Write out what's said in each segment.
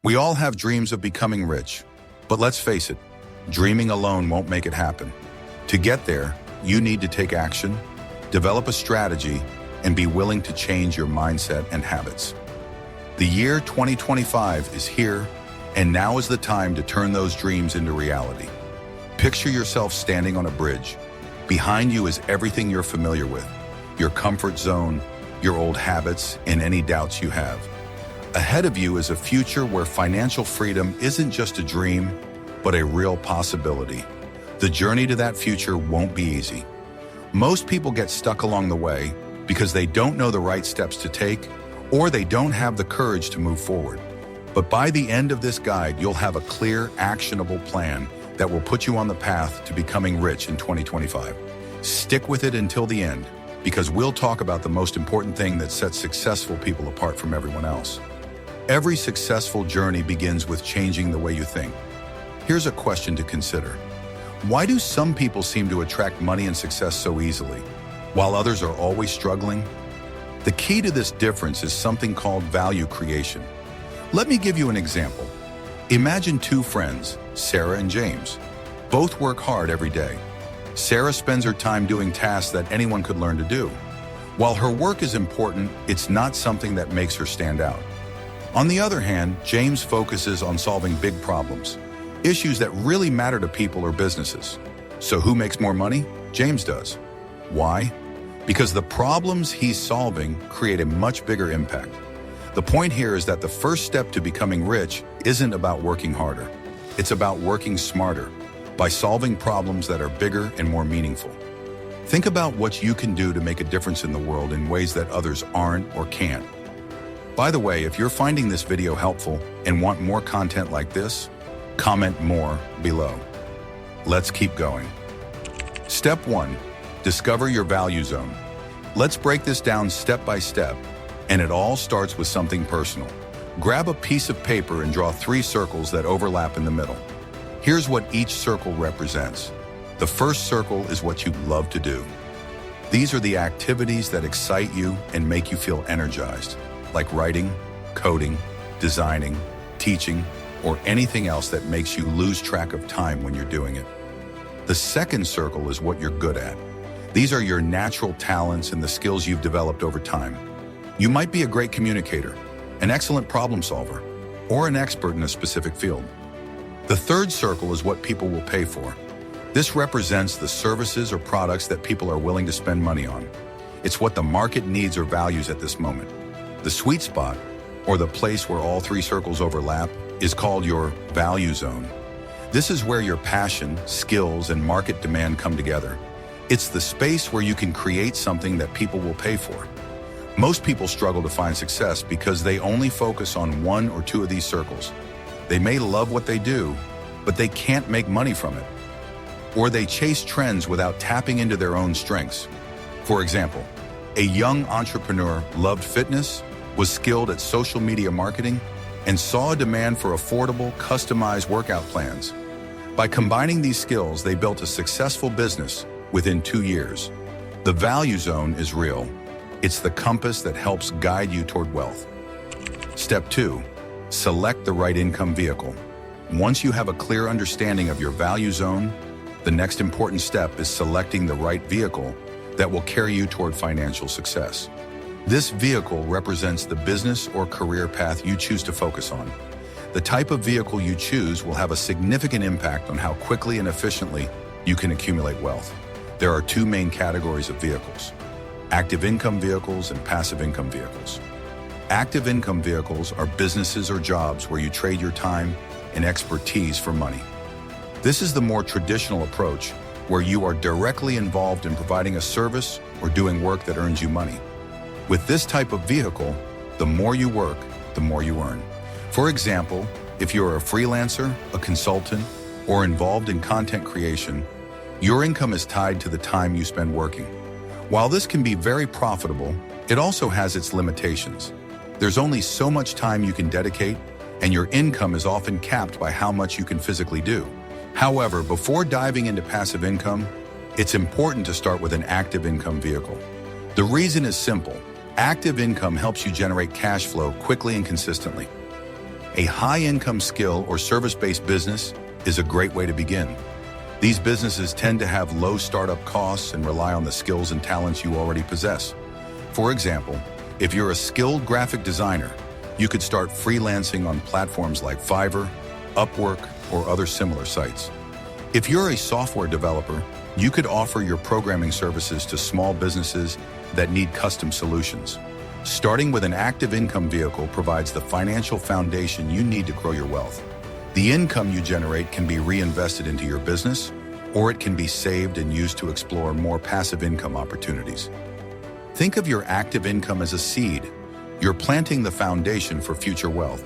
We all have dreams of becoming rich, but let's face it, dreaming alone won't make it happen. To get there, you need to take action, develop a strategy, and be willing to change your mindset and habits. The year 2025 is here, and now is the time to turn those dreams into reality. Picture yourself standing on a bridge. Behind you is everything you're familiar with, your comfort zone, your old habits, and any doubts you have. Ahead of you is a future where financial freedom isn't just a dream, but a real possibility. The journey to that future won't be easy. Most people get stuck along the way because they don't know the right steps to take, or they don't have the courage to move forward. But by the end of this guide, you'll have a clear, actionable plan that will put you on the path to becoming rich in 2025. Stick with it until the end, because we'll talk about the most important thing that sets successful people apart from everyone else. Every successful journey begins with changing the way you think. Here's a question to consider. Why do some people seem to attract money and success so easily, while others are always struggling? The key to this difference is something called value creation. Let me give you an example. Imagine two friends, Sarah and James. Both work hard every day. Sarah spends her time doing tasks that anyone could learn to do. While her work is important, it's not something that makes her stand out. On the other hand, James focuses on solving big problems, issues that really matter to people or businesses. So who makes more money? James does. Why? Because the problems he's solving create a much bigger impact. The point here is that the first step to becoming rich isn't about working harder. It's about working smarter, by solving problems that are bigger and more meaningful. Think about what you can do to make a difference in the world in ways that others aren't or can't. By the way, if you're finding this video helpful and want more content like this, comment more below. Let's keep going. Step 1. Discover your value zone. Let's break this down step by step, and it all starts with something personal. Grab a piece of paper and draw 3 circles that overlap in the middle. Here's what each circle represents. The first circle is what you love to do. These are the activities that excite you and make you feel energized, like writing, coding, designing, teaching, or anything else that makes you lose track of time when you're doing it. The second circle is what you're good at. These are your natural talents and the skills you've developed over time. You might be a great communicator, an excellent problem solver, or an expert in a specific field. The third circle is what people will pay for. This represents the services or products that people are willing to spend money on. It's what the market needs or values at this moment. The sweet spot, or the place where all 3 circles overlap, is called your value zone. This is where your passion, skills, and market demand come together. It's the space where you can create something that people will pay for. Most people struggle to find success because they only focus on 1 or 2 of these circles. They may love what they do, but they can't make money from it. Or they chase trends without tapping into their own strengths. For example, a young entrepreneur loved fitness, was skilled at social media marketing, and saw a demand for affordable, customized workout plans. By combining these skills, they built a successful business within 2 years. The value zone is real. It's the compass that helps guide you toward wealth. Step 2. Select the right income vehicle. Once you have a clear understanding of your value zone, the next important step is selecting the right vehicle that will carry you toward financial success. This vehicle represents the business or career path you choose to focus on. The type of vehicle you choose will have a significant impact on how quickly and efficiently you can accumulate wealth. There are 2 main categories of vehicles: active income vehicles and passive income vehicles. Active income vehicles are businesses or jobs where you trade your time and expertise for money. This is the more traditional approach, where you are directly involved in providing a service or doing work that earns you money. With this type of vehicle, the more you work, the more you earn. For example, if you're a freelancer, a consultant, or involved in content creation, your income is tied to the time you spend working. While this can be very profitable, it also has its limitations. There's only so much time you can dedicate, and your income is often capped by how much you can physically do. However, before diving into passive income, it's important to start with an active income vehicle. The reason is simple. Active income helps you generate cash flow quickly and consistently. A high-income skill or service-based business is a great way to begin. These businesses tend to have low startup costs and rely on the skills and talents you already possess. For example, if you're a skilled graphic designer, you could start freelancing on platforms like Fiverr, Upwork, or other similar sites. If you're a software developer, you could offer your programming services to small businesses that need custom solutions. Starting with an active income vehicle provides the financial foundation you need to grow your wealth. The income you generate can be reinvested into your business, or it can be saved and used to explore more passive income opportunities. Think of your active income as a seed. You're planting the foundation for future wealth.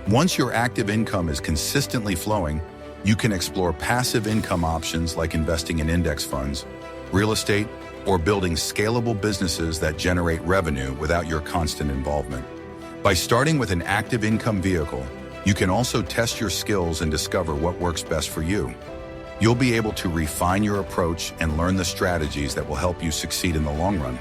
Once your active income is consistently flowing, you can explore passive income options like investing in index funds, real estate, or building scalable businesses that generate revenue without your constant involvement. By starting with an active income vehicle, you can also test your skills and discover what works best for you. You'll be able to refine your approach and learn the strategies that will help you succeed in the long run.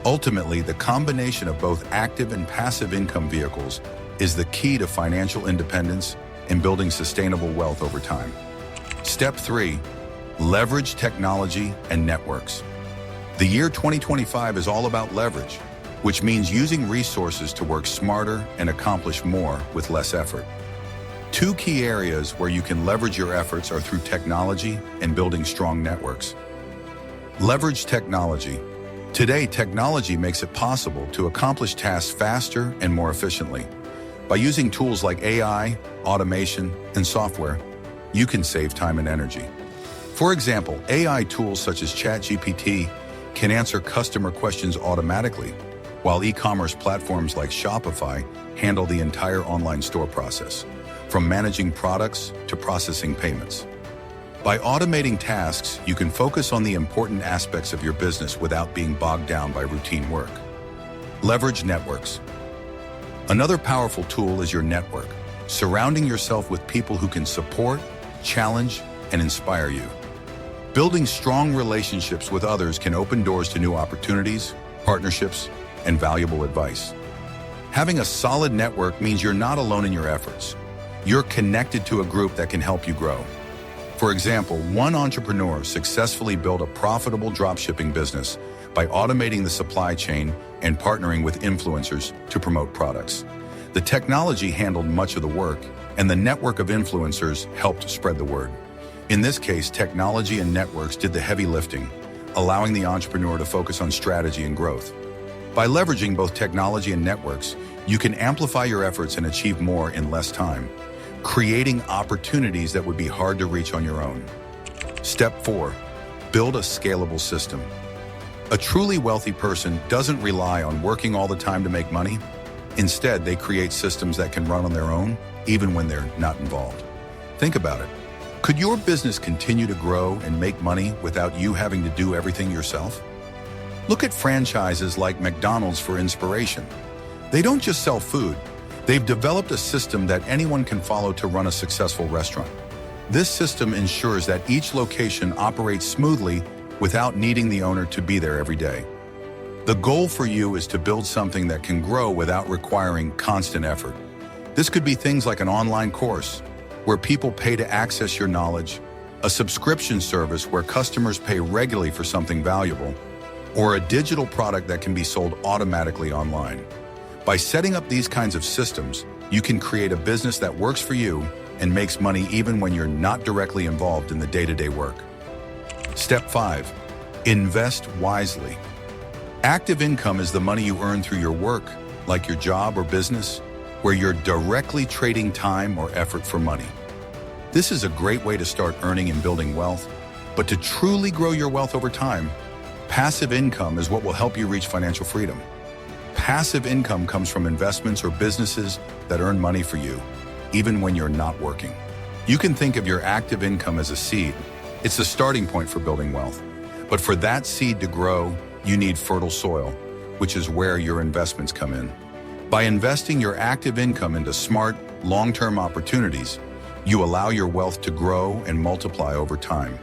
Ultimately, the combination of both active and passive income vehicles is the key to financial independence and building sustainable wealth over time. Step 3. Leverage technology and networks. The year 2025 is all about leverage, which means using resources to work smarter and accomplish more with less effort. Two key areas where you can leverage your efforts are through technology and building strong networks. Leverage technology. Today, technology makes it possible to accomplish tasks faster and more efficiently. By using tools like AI, automation, and software, you can save time and energy. For example, AI tools such as ChatGPT can answer customer questions automatically, while e-commerce platforms like Shopify handle the entire online store process, from managing products to processing payments. By automating tasks, you can focus on the important aspects of your business without being bogged down by routine work. Leverage networks. Another powerful tool is your network, surrounding yourself with people who can support, challenge, and inspire you. Building strong relationships with others can open doors to new opportunities, partnerships, and valuable advice. Having a solid network means you're not alone in your efforts. You're connected to a group that can help you grow. For example, one entrepreneur successfully built a profitable dropshipping business by automating the supply chain and partnering with influencers to promote products. The technology handled much of the work, and the network of influencers helped spread the word. In this case, technology and networks did the heavy lifting, allowing the entrepreneur to focus on strategy and growth. By leveraging both technology and networks, you can amplify your efforts and achieve more in less time, creating opportunities that would be hard to reach on your own. Step 4. Build a scalable system. A truly wealthy person doesn't rely on working all the time to make money. Instead, they create systems that can run on their own, even when they're not involved. Think about it. Could your business continue to grow and make money without you having to do everything yourself? Look at franchises like McDonald's for inspiration. They don't just sell food. They've developed a system that anyone can follow to run a successful restaurant. This system ensures that each location operates smoothly without needing the owner to be there every day. The goal for you is to build something that can grow without requiring constant effort. This could be things like an online course, where people pay to access your knowledge, a subscription service where customers pay regularly for something valuable, or a digital product that can be sold automatically online. By setting up these kinds of systems, you can create a business that works for you and makes money even when you're not directly involved in the day-to-day work. Step 5. Invest wisely. Active income is the money you earn through your work, like your job or business, where you're directly trading time or effort for money. This is a great way to start earning and building wealth, but to truly grow your wealth over time, passive income is what will help you reach financial freedom. Passive income comes from investments or businesses that earn money for you, even when you're not working. You can think of your active income as a seed. It's the starting point for building wealth. But for that seed to grow, you need fertile soil, which is where your investments come in. By investing your active income into smart, long-term opportunities, you allow your wealth to grow and multiply over time.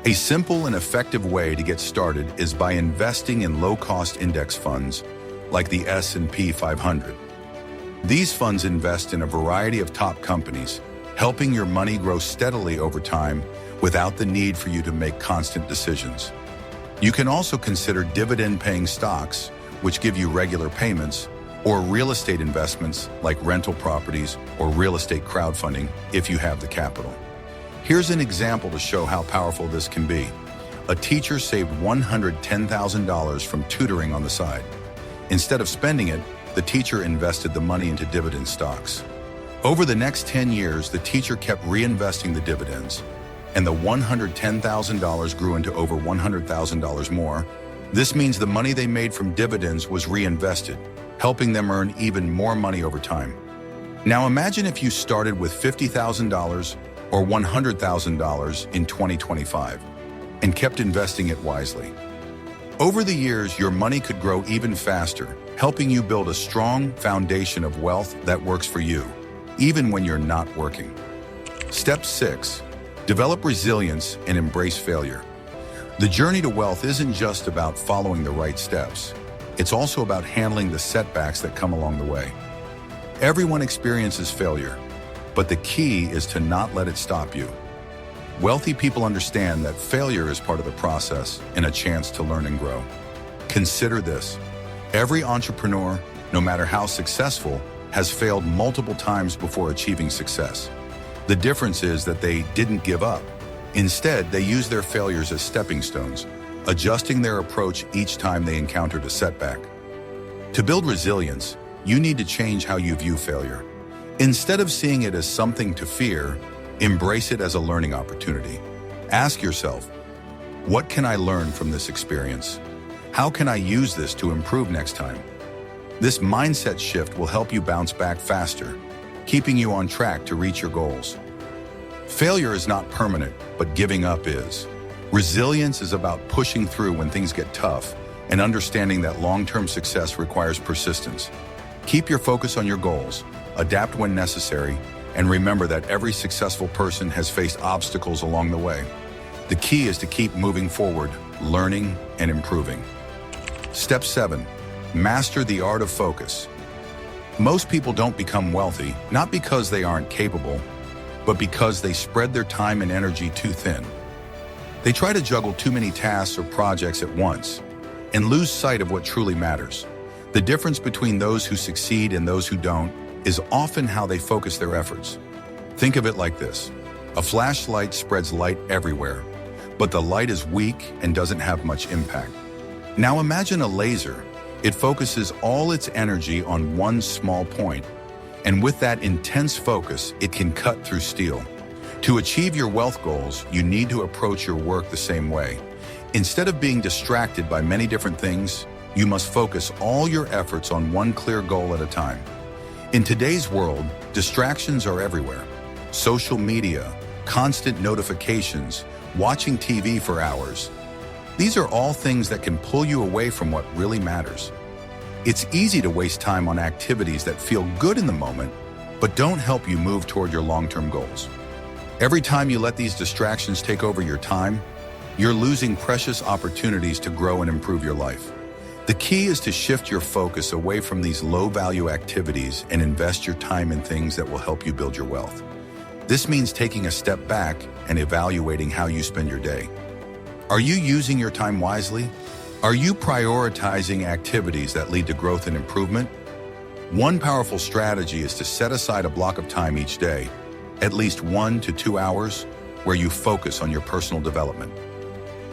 A simple and effective way to get started is by investing in low-cost index funds like the S&P 500. These funds invest in a variety of top companies, helping your money grow steadily over time without the need for you to make constant decisions. You can also consider dividend-paying stocks, which give you regular payments, or real estate investments like rental properties or real estate crowdfunding if you have the capital. Here's an example to show how powerful this can be. A teacher saved $110,000 from tutoring on the side. Instead of spending it, the teacher invested the money into dividend stocks. Over the next 10 years, the teacher kept reinvesting the dividends, and the $110,000 grew into over $100,000 more. This means the money they made from dividends was reinvested, helping them earn even more money over time. Now imagine if you started with $50,000 or $100,000 in 2025 and kept investing it wisely. Over the years, your money could grow even faster, helping you build a strong foundation of wealth that works for you, even when you're not working. Step 6. Develop resilience and embrace failure. The journey to wealth isn't just about following the right steps. It's also about handling the setbacks that come along the way. Everyone experiences failure, but the key is to not let it stop you. Wealthy people understand that failure is part of the process and a chance to learn and grow. Consider this. Every entrepreneur, no matter how successful, has failed multiple times before achieving success. The difference is that they didn't give up. Instead, they used their failures as stepping stones, adjusting their approach each time they encountered a setback. To build resilience, you need to change how you view failure. Instead of seeing it as something to fear, embrace it as a learning opportunity. Ask yourself, what can I learn from this experience? How can I use this to improve next time? This mindset shift will help you bounce back faster, keeping you on track to reach your goals. Failure is not permanent, but giving up is. Resilience is about pushing through when things get tough and understanding that long-term success requires persistence. Keep your focus on your goals, adapt when necessary, and remember that every successful person has faced obstacles along the way. The key is to keep moving forward, learning, and improving. Step 7. Master the art of focus. Most people don't become wealthy, not because they aren't capable, but because they spread their time and energy too thin. They try to juggle too many tasks or projects at once and lose sight of what truly matters. The difference between those who succeed and those who don't is often how they focus their efforts. Think of it like this. A flashlight spreads light everywhere, but the light is weak and doesn't have much impact. Now imagine a laser. It focuses all its energy on one small point, and with that intense focus, it can cut through steel. To achieve your wealth goals, you need to approach your work the same way. Instead of being distracted by many different things, you must focus all your efforts on one clear goal at a time. In today's world, distractions are everywhere. Social media, constant notifications, watching TV for hours. These are all things that can pull you away from what really matters. It's easy to waste time on activities that feel good in the moment, but don't help you move toward your long-term goals. Every time you let these distractions take over your time, you're losing precious opportunities to grow and improve your life. The key is to shift your focus away from these low-value activities and invest your time in things that will help you build your wealth. This means taking a step back and evaluating how you spend your day. Are you using your time wisely? Are you prioritizing activities that lead to growth and improvement? One powerful strategy is to set aside a block of time each day, at least 1 to 2 hours, where you focus on your personal development.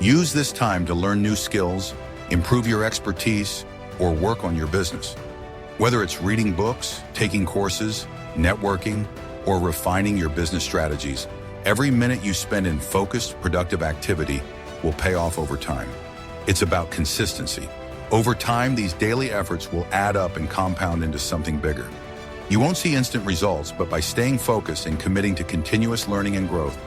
Use this time to learn new skills, improve your expertise, or work on your business. Whether it's reading books, taking courses, networking, or refining your business strategies, every minute you spend in focused, productive activity will pay off over time. It's about consistency. Over time, these daily efforts will add up and compound into something bigger. You won't see instant results, but by staying focused and committing to continuous learning and growth,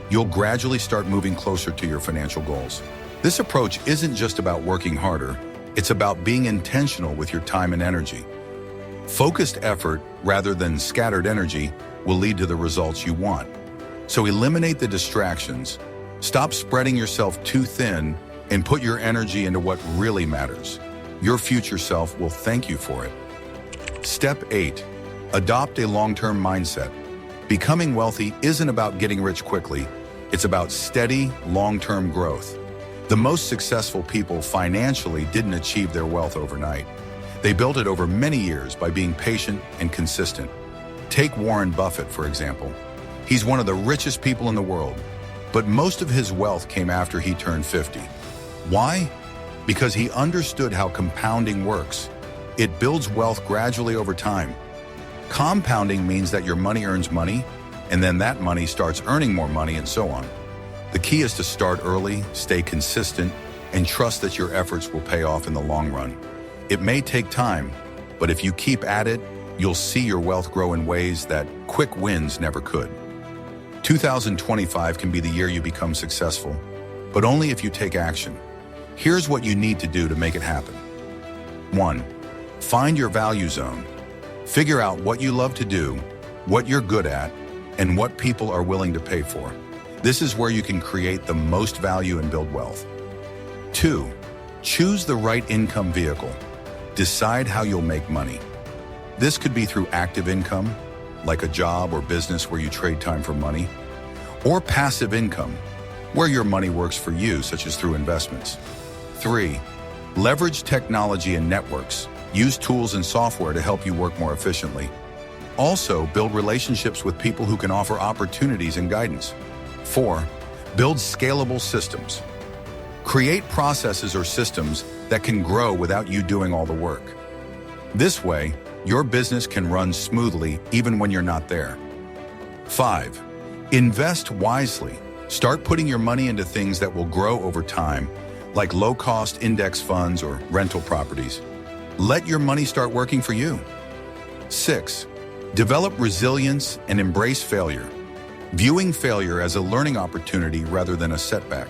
you'll gradually start moving closer to your financial goals. This approach isn't just about working harder, it's about being intentional with your time and energy. Focused effort, rather than scattered energy, will lead to the results you want. So eliminate the distractions, stop spreading yourself too thin, and put your energy into what really matters. Your future self will thank you for it. Step 8. Adopt a long-term mindset. Becoming wealthy isn't about getting rich quickly. It's about steady, long-term growth. The most successful people financially didn't achieve their wealth overnight. They built it over many years by being patient and consistent. Take Warren Buffett, for example. He's one of the richest people in the world, but most of his wealth came after he turned 50. Why? Because he understood how compounding works. It builds wealth gradually over time. Compounding means that your money earns money, and then that money starts earning more money, and so on. The key is to start early, stay consistent, and trust that your efforts will pay off in the long run. It may take time, but if you keep at it, you'll see your wealth grow in ways that quick wins never could. 2025 can be the year you become successful, but only if you take action. Here's what you need to do to make it happen. 1. Find your value zone. Figure out what you love to do, what you're good at, and what people are willing to pay for. This is where you can create the most value and build wealth. 2. Choose the right income vehicle. Decide how you'll make money. This could be through active income, like a job or business where you trade time for money, or passive income, where your money works for you, such as through investments. 3. Leverage technology and networks. Use tools and software to help you work more efficiently. Also, build relationships with people who can offer opportunities and guidance. 4. Build scalable systems. Create processes or systems that can grow without you doing all the work. This way, your business can run smoothly even when you're not there. 5. Invest wisely. Start putting your money into things that will grow over time, like low-cost index funds or rental properties. Let your money start working for you. 6. Develop resilience and embrace failure, viewing failure as a learning opportunity rather than a setback.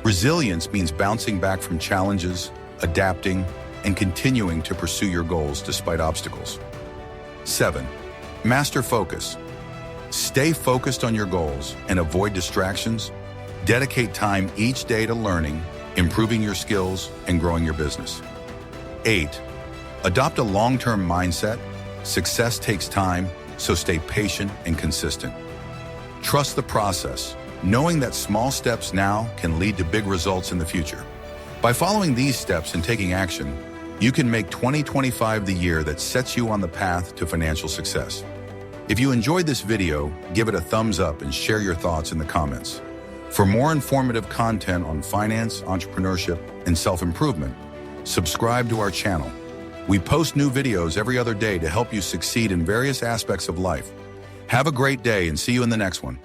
Resilience means bouncing back from challenges, adapting, and continuing to pursue your goals despite obstacles. 7. Master focus. Stay focused on your goals and avoid distractions. Dedicate time each day to learning, improving your skills, and growing your business. 8. Adopt a long-term mindset. Success takes time, so stay patient and consistent. Trust the process, knowing that small steps now can lead to big results in the future. By following these steps and taking action, you can make 2025 the year that sets you on the path to financial success. If you enjoyed this video, give it a thumbs up and share your thoughts in the comments. For more informative content on finance, entrepreneurship, and self-improvement, subscribe to our channel. We post new videos every other day to help you succeed in various aspects of life. Have a great day and see you in the next one.